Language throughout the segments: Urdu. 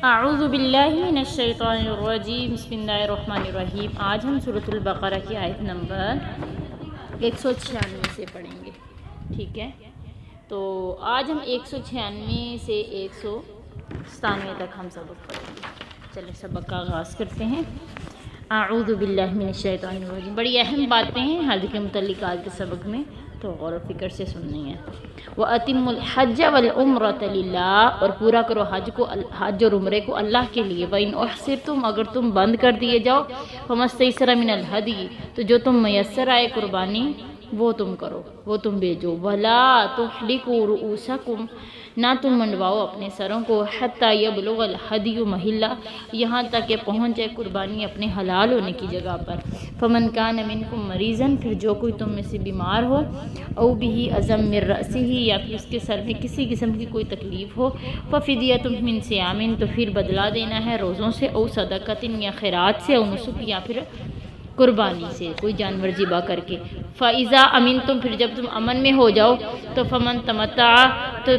اعوذ باللہ من الشیطان الرجیم، بسم اللہ الرحمن الرحیم۔ آج ہم سورۃ البقرہ کی آیت نمبر 196 سے پڑھیں گے، ٹھیک ہے؟ تو آج ہم 196 سے 197 تک ہم سبق پڑھیں گے۔ چلیں سبق کا آغاز کرتے ہیں۔ اعوذ باللہ من الشیطان الرجیم۔ بڑی اہم باتیں ہیں حج کے متعلق آج کے سبق میں، تو غور و فکر سے سننی ہے۔ وَأَتِمُّ الْحَجَّ وَالْعُمْرَةَ لِلَّهِ، اور پورا کرو حج اور عمرے کو اللہ کے لیے۔ وَإِنْ أُحْصِرْتُمْ، اگر تم بند کر دیے جاؤ، فَمَا اسْتَيْسَرَ مِنَ الْهَدْيِ، تو جو تم میسر آئے قربانی وہ تم کرو، وہ تم بیچو۔ وَلَا تُحْلِقُوا رُؤُوسَكُمْ، نہ تم منڈواؤ اپنے سروں کو، حَتَّى يَبْلُغَ الْهَدْيُ مَحِلَّهُ، یہاں تک کہ پہنچ جائے قربانی اپنے حلال ہونے کی جگہ پر۔ فَمَنْ كَانَ مِنْكُمْ مَرِيضًا، پھر جو کوئی تم میں سے بیمار ہو، أَوْ بِهِ أَذًى مِّن رَأْسِهِ، یا پھر اس کے سر میں کسی قسم کی کوئی تکلیف ہو، فَفِدْيَةٌ مِّن صِيَامٍ، تو پھر بدلہ دینا ہے روزوں سے، أَوْ صَدَقَةٍ، یا خیرات سے، أَوْ نُسُك، یا پھر قربانی سے کوئی جانور ذبح کر کے۔ فَإِذَا أَمِنْتُمْ، پھر جب تم امن میں ہو جاؤ، تو فَمَنْ تَمَتَّعَ، تو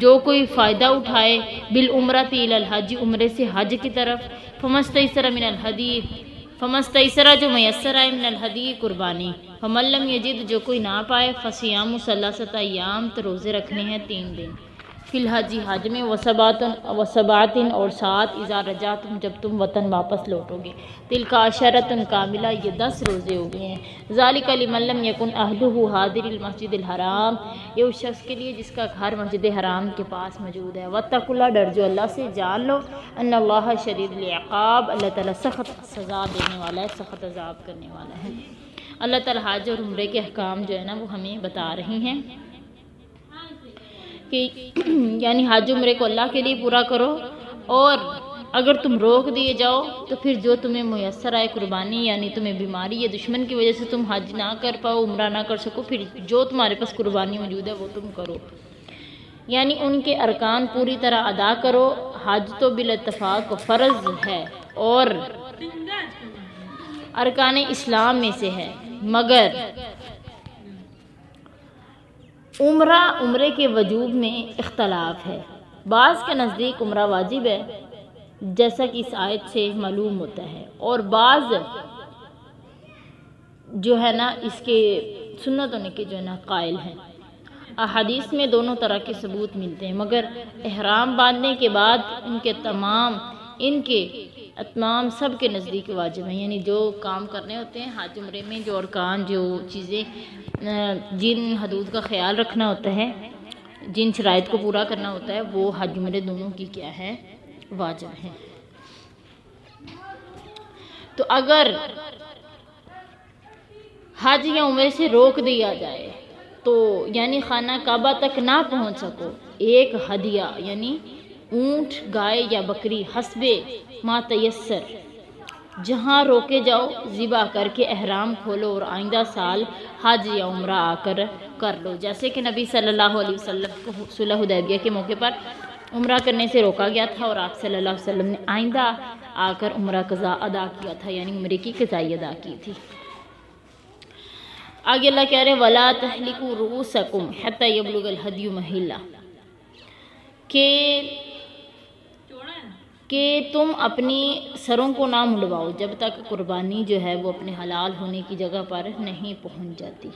جو کوئی فائدہ اٹھائے، بِالْعُمْرَةِ إِلَى الْحَجِّ، عمرے سے حج کی طرف، فَمَا اسْتَيْسَرَ مِنَ الْهَدْيِ، فَمَا اسْتَيْسَرَ، جو میسر آئے، مِنَ الْهَدْيِ، قربانی۔ فَمَن لَّمْ يَجِدْ، جو کوئی نہ پائے، فَصِيَامُ ثَلَاثَةَ أَيَّامٍ، تو روزے رکھنے ہیں 3 دن، فی الحج، حج میں، وَسَبْعَةٍ، اور 7 اذا رجعتم، جب تم وطن واپس لوٹو گے، تِلْکَ عَشَرَةٌ کاملہ، یہ 10 روزے ہو گئے ہیں۔ ذَلِکَ لِمَن لَّمْ يَكُنْ أَهْلُهُ حَاضِرِ الْمَسْجِدِ الْحَرَامِ، یہ اس شخص کے لیے جس کا گھر مسجد حرام کے پاس موجود ہے۔ وَاتَّقُوا اللَّهَ، ڈر جو اللہ سے، جان لو، ان اللہ شدید العقاب، اللہ تعالیٰ سخت سزا دینے والا ہے، سخت عذاب کرنے والا ہے۔ اللہ تعالیٰ حج اور عمرے کے احکام جو ہے نا وہ ہمیں بتا رہی ہیں کہ یعنی حج عمرے کو اللہ کے لیے پورا کرو، اور اگر تم روک دیے جاؤ تو پھر جو تمہیں میسر آئے قربانی، یعنی تمہیں بیماری یا دشمن کی وجہ سے تم حج نہ کر پاؤ، عمرہ نہ کر سکو، پھر جو تمہارے پاس قربانی موجود ہے وہ تم کرو، یعنی ان کے ارکان پوری طرح ادا کرو۔ حج تو بالاتفاق فرض ہے اور ارکان اسلام میں سے ہے، مگر عمرے کے وجوب میں اختلاف ہے۔ بعض کے نزدیک عمرہ واجب ہے، جیسا کہ اس آیت سے معلوم ہوتا ہے، اور بعض جو ہے نا اس کے سنت ہونے کے جو ہے نا قائل ہیں۔ احادیث میں دونوں طرح کے ثبوت ملتے ہیں، مگر احرام باندھنے کے بعد ان کے تمام سب کے نزدیک واجب ہیں، یعنی جو کام کرنے ہوتے ہیں حج عمرے میں، جو ارکان، جو چیزیں، جن حدود کا خیال رکھنا ہوتا ہے، جن شرائط کو پورا کرنا ہوتا ہے، وہ حج عمرے دونوں کی کیا ہے، واجب ہے۔ تو اگر حج یا عمرے سے روک دیا جائے تو یعنی خانہ کعبہ تک نہ پہنچ سکو، ایک ہدیہ یعنی اونٹ، گائے یا بکری، حسب ما تیسر، جہاں روکے جاؤ ذبح کر کے احرام کھولو، اور آئندہ سال حج یا عمرہ آ کر لو، جیسے کہ نبی صلی اللہ علیہ وسلم کو صلح حدیبیہ کے موقع پر عمرہ کرنے سے روکا گیا تھا، اور آپ صلی اللہ علیہ وسلم نے آئندہ آ کر عمرہ قضا ادا کیا تھا، یعنی عمرے کی قضائی ادا کی تھی۔ آگے اللہ کہہ رہے وَلَا تَحْلِقُوا رُؤُوسَكُمْ حَتَّى يَبْلُغَ الْهَدْيُ مَحِلَّهُ، کہ تم اپنی سروں کو نہ منڈواؤ جب تک قربانی جو ہے وہ اپنے حلال ہونے کی جگہ پر نہیں پہنچ جاتی،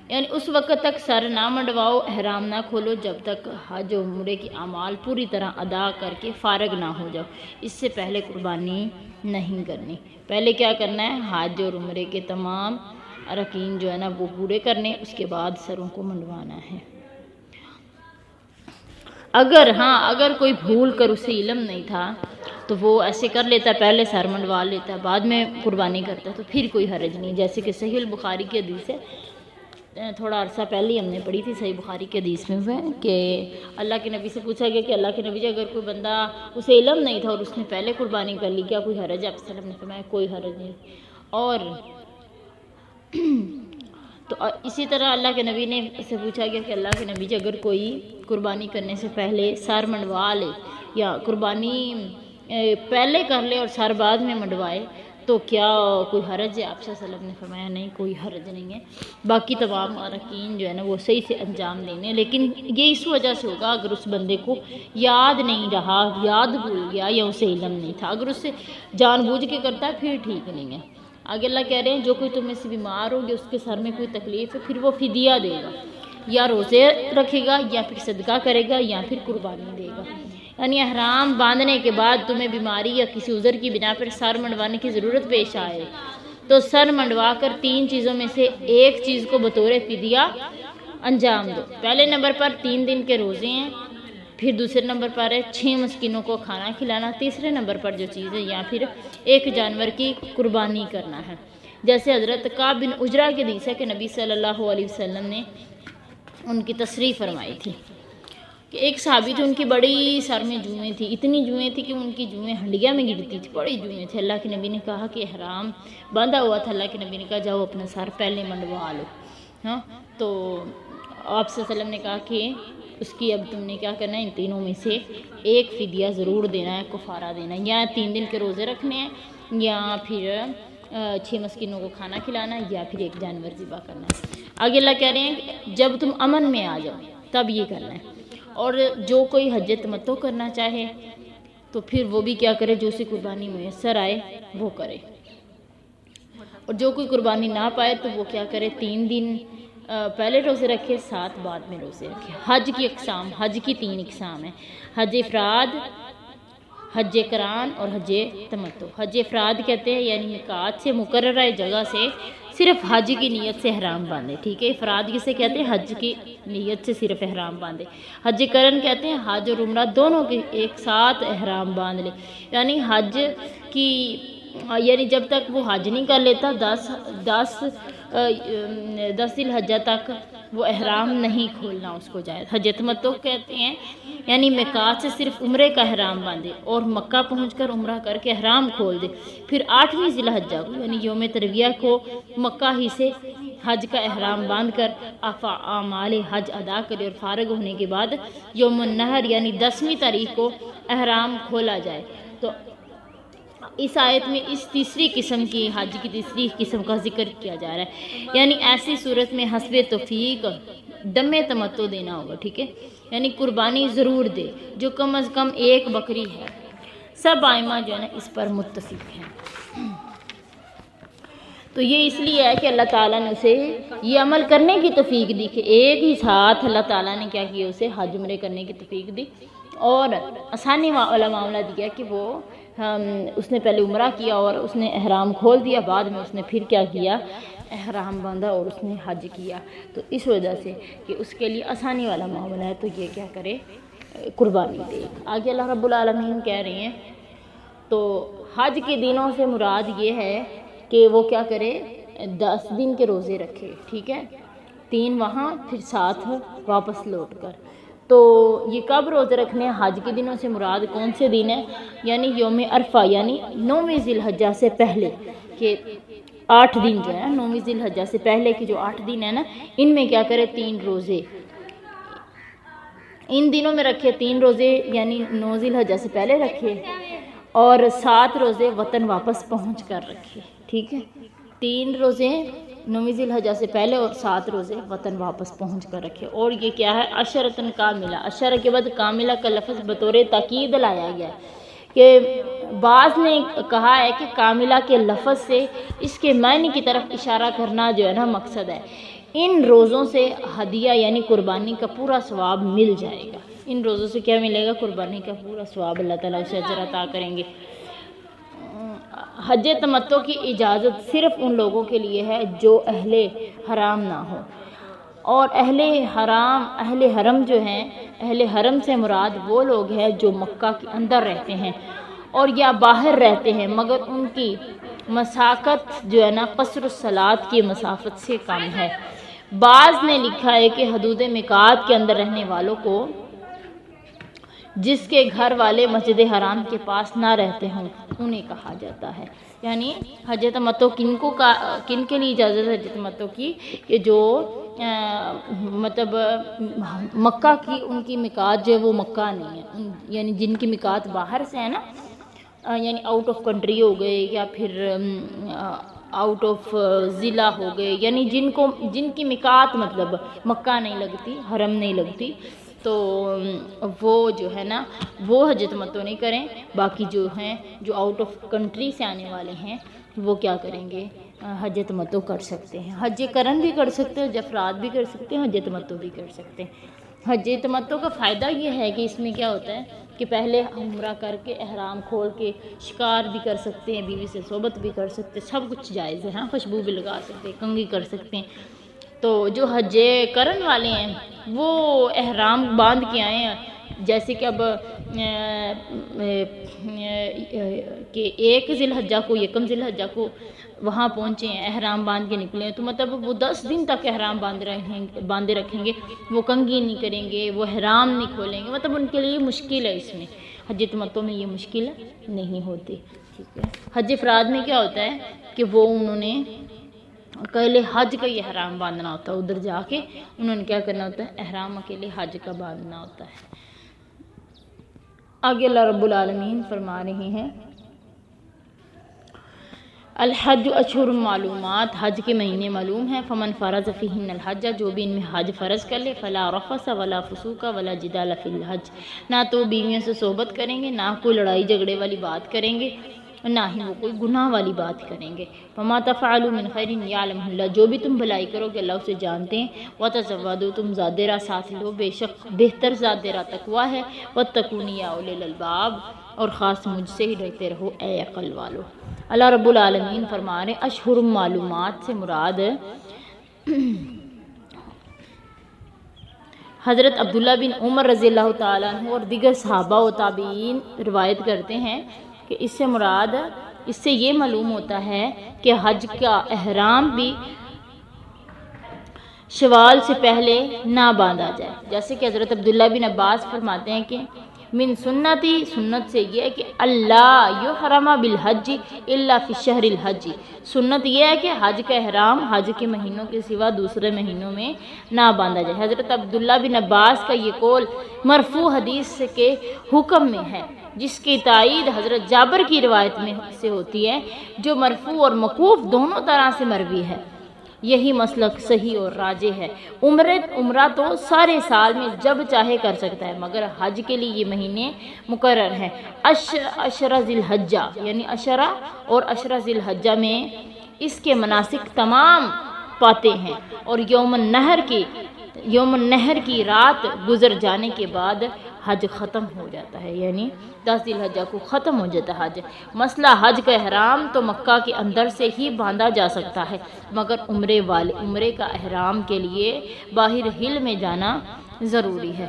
یعنی اس وقت تک سر نہ منڈواؤ، احرام نہ کھولو جب تک حج و عمرے کے اعمال پوری طرح ادا کر کے فارغ نہ ہو جاؤ، اس سے پہلے قربانی نہیں کرنی۔ پہلے کیا کرنا ہے، حج اور عمرے کے تمام ارکین جو ہے نا وہ پورے کرنے، اس کے بعد سروں کو منڈوانا ہے۔ اگر کوئی بھول کر اسے علم نہیں تھا تو وہ ایسے کر لیتا، پہلے سر منڈوا لیتا، بعد میں قربانی کرتا، تو پھر کوئی حرج نہیں، جیسے کہ صحیح البخاری کی حدیث ہے، تھوڑا عرصہ پہلے ہی ہم نے پڑھی تھی، صحیح بخاری کی حدیث میں ہوئے کہ اللہ کے نبی سے پوچھا گیا کہ اللہ کے نبی جی اگر کوئی بندہ اسے علم نہیں تھا اور اس نے پہلے قربانی کر لی، کیا کوئی حرج ہے؟ آپ صلی اللہ علیہ وسلم نے فرمایا کوئی حرج نہیں۔ اور تو اسی طرح اللہ کے نبی نے اسے پوچھا گیا کہ اللہ کے نبی جی اگر کوئی قربانی کرنے سے پہلے سر منڈوا لے، یا قربانی پہلے کر لے اور سر بعد میں منڈوائے، تو کیا کوئی حرج ہے؟ آپ صلی اللہ علیہ وسلم نے فرمایا نہیں، کوئی حرج نہیں ہے، باقی تمام ارکین جو ہے نا وہ صحیح سے انجام دینے، لیکن یہ اس وجہ سے ہوگا اگر اس بندے کو یاد نہیں رہا، یاد بھول گیا یا اسے علم نہیں تھا، اگر اس سے جان بوجھ کے کرتا ہے پھر ٹھیک نہیں ہے۔ آگے اللہ کہہ رہے ہیں جو کوئی تم میں سے بیمار ہوگی، اس کے سر میں کوئی تکلیف ہے، پھر وہ فدیہ دے گا، یا روزے رکھے گا، یا پھر صدقہ کرے گا، یا پھر قربانی دے گا۔ یعنی احرام باندھنے کے بعد تمہیں بیماری یا کسی عذر کی بنا پر سر منڈوانے کی ضرورت پیش آئے تو سر منڈوا کر 3 چیزوں میں سے ایک چیز کو بطور فدیہ انجام دو۔ پہلے نمبر پر 3 دن کے روزے ہیں، پھر دوسرے نمبر پر ہے 6 مسکینوں کو کھانا کھلانا، تیسرے نمبر پر جو چیز ہے یا پھر ایک جانور کی قربانی کرنا ہے۔ جیسے حضرت کعب بن عجرہ کے حدیث ہے کہ نبی صلی اللہ علیہ وسلم نے ان کی تصریح فرمائی تھی کہ ایک صحابی تھے، ان کی بڑی سر میں جوئیں تھی، اتنی جوئیں تھی کہ ان کی جوئیں ہنڈیا میں گرتی تھی، بڑی جوئیں تھے۔ اللہ کے نبی نے کہا کہ احرام باندھا ہوا تھا، اللہ کے نبی نے کہا جاؤ اپنا سر پہلے منڈوا لو۔ ہاں تو آپ صلی اللہ علیہ وسلم نے کہا کہ اس کی اب تم نے کیا کرنا ہے، ان تینوں میں سے ایک فدیہ ضرور دینا ہے، کفارہ دینا ہے، یا 3 دن کے روزے رکھنے ہیں، یا پھر 6 مسکینوں کو کھانا کھلانا ہے، یا پھر ایک جانور ذبح کرنا ہے۔ آگے اللہ کہہ رہے ہیں کہ جب تم امن میں آ جاؤ تب یہ کرنا ہے، اور جو کوئی حج تمتع کرنا چاہے تو پھر وہ بھی کیا کرے، جو اسے قربانی میسر آئے وہ کرے، اور جو کوئی قربانی نہ پائے تو وہ کیا کرے، 3 دن پہلے روزے رکھے، 7 بعد میں روزے رکھے۔ حج کی اقسام، حج کی 3 اقسام ہیں، حج افراد، حج قران اور حج تمتع۔ حج افراد کہتے ہیں یعنی میقات سے مقررہ جگہ سے صرف حج کی نیت سے احرام باندھے، ٹھیک ہے، افراد کسے کہتے ہیں، حج کی نیت سے صرف احرام باندھے۔ حج قران کہتے ہیں حج اور عمرہ دونوں کے ایک ساتھ احرام باندھ لے، یعنی حج کی یعنی جب تک وہ حج نہیں کر لیتا 10 ذی الحجہ تک وہ احرام نہیں کھولنا اس کو جائز۔ حج تمتع کہتے ہیں یعنی میقات سے صرف عمرے کا احرام باندھے اور مکہ پہنچ کر عمرہ کر کے احرام کھول دے، پھر 8ویں ذی الحجہ کو یعنی یوم ترویہ کو مکہ ہی سے حج کا احرام باندھ کر اعمال حج ادا کرے، اور فارغ ہونے کے بعد یوم النحر یعنی 10ویں تاریخ کو احرام کھولا جائے۔ تو اس آیت میں اس تیسری قسم کی حج کی تیسری قسم کا ذکر کیا جا رہا ہے، یعنی ایسی صورت میں حسب توفیق دم تمتع دینا ہوگا، ٹھیک ہے، یعنی قربانی ضرور دے جو کم از کم 1 بکری ہے۔ سب ائمہ جو ہے نا اس پر متفق ہیں۔ تو یہ اس لیے ہے کہ اللہ تعالیٰ نے اسے یہ عمل کرنے کی توفیق دی کہ ایک ہی ساتھ اللہ تعالیٰ نے کیا کیا، اسے حج عمرے کرنے کی توفیق دی، اور آسانی والا معاملہ دیا کہ وہ اس نے پہلے عمرہ کیا اور اس نے احرام کھول دیا، بعد میں اس نے پھر کیا کیا، احرام باندھا اور اس نے حج کیا، تو اس وجہ سے کہ اس کے لیے آسانی والا معاملہ ہے تو یہ کیا کرے، قربانی دے۔ آگے اللہ رب العالمین کہہ رہے ہیں تو حج کے دنوں سے مراد یہ ہے کہ وہ کیا کرے، 10 دن کے روزے رکھے، ٹھیک ہے، 3 وہاں پھر 7 واپس لوٹ کر۔ تو یہ کب روزے رکھنے ہیں، حج کے دنوں سے مراد کون سے دن ہیں، یعنی یوم عرفہ یعنی 9ویں ذی الحجہ سے پہلے کہ 8 دن جو ہے 9ویں ذی الحجہ سے پہلے کے جو 8 دن ہیں نا، ان میں کیا کرے، 3 روزے ان دنوں میں رکھے، 3 روزے یعنی 9 ذی الحجہ سے پہلے رکھے، اور 7 روزے وطن واپس پہنچ کر رکھے، ٹھیک ہے، 3 روزے 9 ذی الحجہ سے پہلے اور 7 روزے وطن واپس پہنچ کر رکھے۔ اور یہ کیا ہے، عشرۃ کاملہ، عشرہ کے بعد کاملہ کا لفظ بطور تاکید لایا گیا ہے کہ بعض نے کہا ہے کہ کاملہ کے لفظ سے اس کے معنی کی طرف اشارہ کرنا جو ہے نا مقصد ہے، ان روزوں سے ہدیہ یعنی قربانی کا پورا ثواب مل جائے گا۔ ان روزوں سے کیا ملے گا، قربانی کا پورا ثواب، اللہ تعالیٰ اسے اجر عطا کریں گے۔ حج تمتع کی اجازت صرف ان لوگوں کے لیے ہے جو اہل حرام نہ ہو، اور اہل حرم جو ہیں، اہل حرم سے مراد وہ لوگ ہیں جو مکہ کے اندر رہتے ہیں اور یا باہر رہتے ہیں، مگر ان کی مسافت جو ہے نا قصر الصلاۃ کی مسافت سے کم ہے۔ بعض نے لکھا ہے کہ حدود میقات کے اندر رہنے والوں کو، جس کے گھر والے مسجد حرام کے پاس نہ رہتے ہوں، انہیں کہا جاتا ہے۔ یعنی حج تمتع کن کے لیے اجازت ہے حج تمتع کی، کہ جو مطلب مکہ کی ان کی میقات جو ہے وہ مکہ نہیں ہے، یعنی جن کی میقات باہر سے ہے نا، یعنی آؤٹ آف کنٹری ہو گئے یا پھر آؤٹ آف ضلع ہو گئے، یعنی جن کی میقات مطلب مکہ نہیں لگتی، حرم نہیں لگتی، تو وہ جو ہے نا وہ حج تمتع نہیں کریں۔ باقی جو ہیں جو آؤٹ آف کنٹری سے آنے والے ہیں وہ کیا کریں گے، حج تمتع کر سکتے ہیں۔ حج کرن بھی کر سکتے ہیں، حج افراد بھی کر سکتے ہیں، حج تمتع بھی کر سکتے ہیں۔ حج تمتع کا فائدہ یہ ہے کہ اس میں کیا ہوتا ہے کہ پہلے عمرہ کر کے احرام کھول کے شکار بھی کر سکتے ہیں، بیوی سے صحبت بھی کر سکتے ہیں، سب کچھ جائز ہے، ہاں خوشبو بھی لگا سکتے ہیں، کنگھی کر سکتے ہیں۔ تو جو حج کرن والے ہیں وہ احرام باندھ کے آئے ہیں، جیسے کہ اب کہ ایک ذی الحجہ کو، یکم ذی الحجہ کو وہاں پہنچے ہیں، احرام باندھ کے نکلے ہیں، تو مطلب وہ 10 دن تک احرام باندھے رکھیں گے، وہ کنگھی نہیں کریں گے، وہ احرام نہیں کھولیں گے، مطلب ان کے لیے مشکل ہے۔ اس میں حج تمتع میں یہ مشکل نہیں ہوتی، ٹھیک ہے۔ حج افراد میں کیا ہوتا ہے کہ وہ انہوں نے اکیلے حج کا ہی احرام باندھنا ہوتا ہے، ادھر جا کے انہوں نے کیا کرنا ہوتا ہے، احرام اکیلے حج کا باندھنا ہوتا ہے۔ آگے اللہ رب العالمین فرما رہے ہیں الحج اشہر معلومات، حج کے مہینے معلوم ہیں، فمن فرض فیہن الحج، جو بھی ان میں حج فرض کر لے، فلا رفث ولا فسوق ولا جدال فی الحج، نہ تو بیویوں سے صحبت کریں گے، نہ کوئی لڑائی جھگڑے والی بات کریں گے، نہ ہی وہ کوئی گناہ والی بات کریں گے۔ وما تفعلوا من خیر یعلمہ اللہ، جو بھی تم بھلائی کرو گے اللہ اسے جانتے ہیں۔ وتزودوا، تم زاد راہ ساتھ لو، بے شک بہتر زاد راہ تقویٰ ہے۔ واتقون یا اولی الالباب، اور خاص مجھ سے ہی ڈرتے رہو اے عقل والو۔ اللہ رب العالمین فرما رہے ہیں اشہر معلومات سے مراد حضرت عبداللہ بن عمر رضی اللہ تعالیٰ عنہ اور دیگر صحابہ و تابعین روایت کرتے ہیں کہ اس سے یہ معلوم ہوتا ہے کہ حج کا احرام بھی شوال سے پہلے نہ باندھا جائے، جیسے کہ حضرت عبداللہ بن عباس فرماتے ہیں کہ من سنتی، سنت سے یہ ہے کہ اللہ یحرم بالحج الا فی شہر الحج، سنت یہ ہے کہ حج کا احرام حج کے مہینوں کے سوا دوسرے مہینوں میں نہ باندھا جائے۔ حضرت عبداللہ بن عباس کا یہ قول مرفوع حدیث کے حکم میں ہے، جس کی تائید حضرت جابر کی روایت میں سے ہوتی ہے، جو مرفوع اور موقوف دونوں طرح سے مروی ہے۔ یہی مسلک صحیح اور راجح ہے۔ عمرہ تو سارے سال میں جب چاہے کر سکتا ہے، مگر حج کے لیے یہ مہینے مقرر ہیں۔ عشرہ ذی الحجہ، یعنی عشرہ اور عشرہ ذی الحجہ میں اس کے مناسک تمام پاتے ہیں، اور یوم النحر کی رات گزر جانے کے بعد حج ختم ہو جاتا ہے، یعنی 10 ذی الحجہ کو ختم ہو جاتا ہے حج۔ مسئلہ حج کا احرام تو مکہ کے اندر سے ہی باندھا جا سکتا ہے، مگر عمرے کا احرام کے لیے باہر ہل میں جانا ضروری ہے۔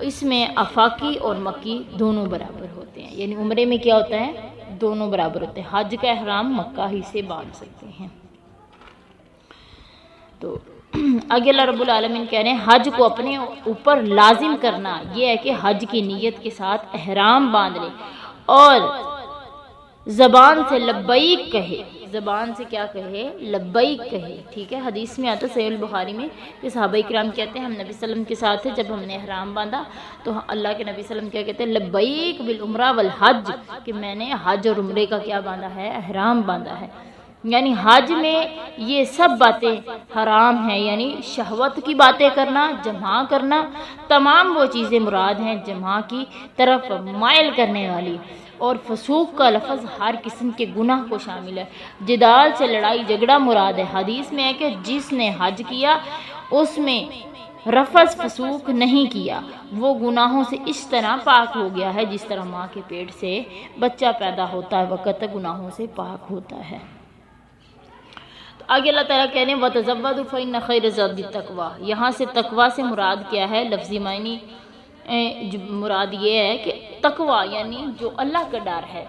اس میں آفاقی اور مکی دونوں برابر ہوتے ہیں، یعنی عمرے میں کیا ہوتا ہے، دونوں برابر ہوتے ہیں۔ حج کا احرام مکہ ہی سے باندھ سکتے ہیں۔ تو آگے اللہ رب العالمین کہہ رہے ہیں حج کو اپنے اوپر لازم کرنا یہ ہے کہ حج کی نیت کے ساتھ احرام باندھ لے اور زبان سے لبیک کہے، زبان سے کیا کہے، لبیک کہے، ٹھیک ہے۔ حدیث میں آتا ہے صحیح البخاری میں کہ صحابہ کرام کہتے ہیں ہم نبی صلی اللہ علیہ وسلم کے ساتھ تھے، جب ہم نے احرام باندھا تو اللہ کے نبی صلی اللہ علیہ وسلم کیا کہتے ہیں، لبیک بالعمرہ والحج، کہ میں نے حج اور عمرے کا کیا باندھا ہے، احرام باندھا ہے۔ یعنی حج میں یہ سب باتیں حرام ہیں، یعنی شہوت کی باتیں کرنا، جمع کرنا، تمام وہ چیزیں مراد ہیں جمع کی طرف مائل کرنے والی، اور فسوق کا لفظ ہر قسم کے گناہ کو شامل ہے۔ جدال سے لڑائی جھگڑا مراد ہے۔ حدیث میں ہے کہ جس نے حج کیا اس میں رفث فسوق نہیں کیا، وہ گناہوں سے اس طرح پاک ہو گیا ہے جس طرح ماں کے پیٹ سے بچہ پیدا ہوتا ہے وقت گناہوں سے پاک ہوتا ہے۔ آگے اللہ تعالیٰ کہہ رہے ہیں وَتَزَوَّدُوا فَإِنَّ خَيْرَ الزَّادِ التَّقْوَىٰ، یہاں سے تقویٰ سے مراد کیا ہے، لفظی معنی مراد یہ ہے کہ تقویٰ یعنی جو اللہ کا ڈر ہے،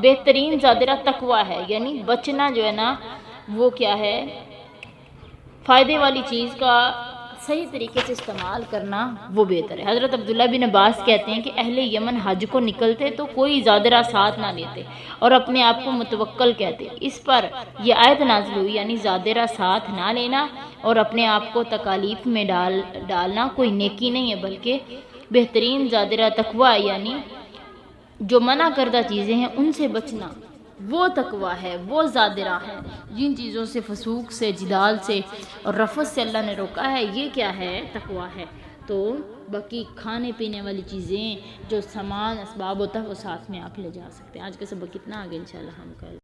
بہترین زیادہ تقویٰ ہے، یعنی بچنا جو ہے نا وہ کیا ہے، فائدے والی چیز کا صحیح طریقے سے استعمال کرنا وہ بہتر ہے۔ حضرت عبداللہ بن عباس کہتے ہیں کہ اہل یمن حج کو نکلتے تو کوئی زادرہ ساتھ نہ لیتے اور اپنے آپ کو متوکل کہتے، اس پر یہ آیت نازل ہوئی، یعنی زادرہ ساتھ نہ لینا اور اپنے آپ کو تکالیف میں ڈالنا کوئی نیکی نہیں ہے، بلکہ بہترین زادرہ تقویٰ، یعنی جو منع کردہ چیزیں ہیں ان سے بچنا وہ تقوی ہے، وہ زادرہ ہے. جن چیزوں سے، فسوق سے، جدال سے اور رفث سے اللہ نے روکا ہے، یہ کیا ہے؟ تقوی ہے. تو باقی کھانے پینے والی چیزیں جو سامان اسباب ہوتا ہے وہ ساتھ میں آپ لے جا سکتے ہیں. آج کا سبق کتنا آگے انشاءاللہ ہم کل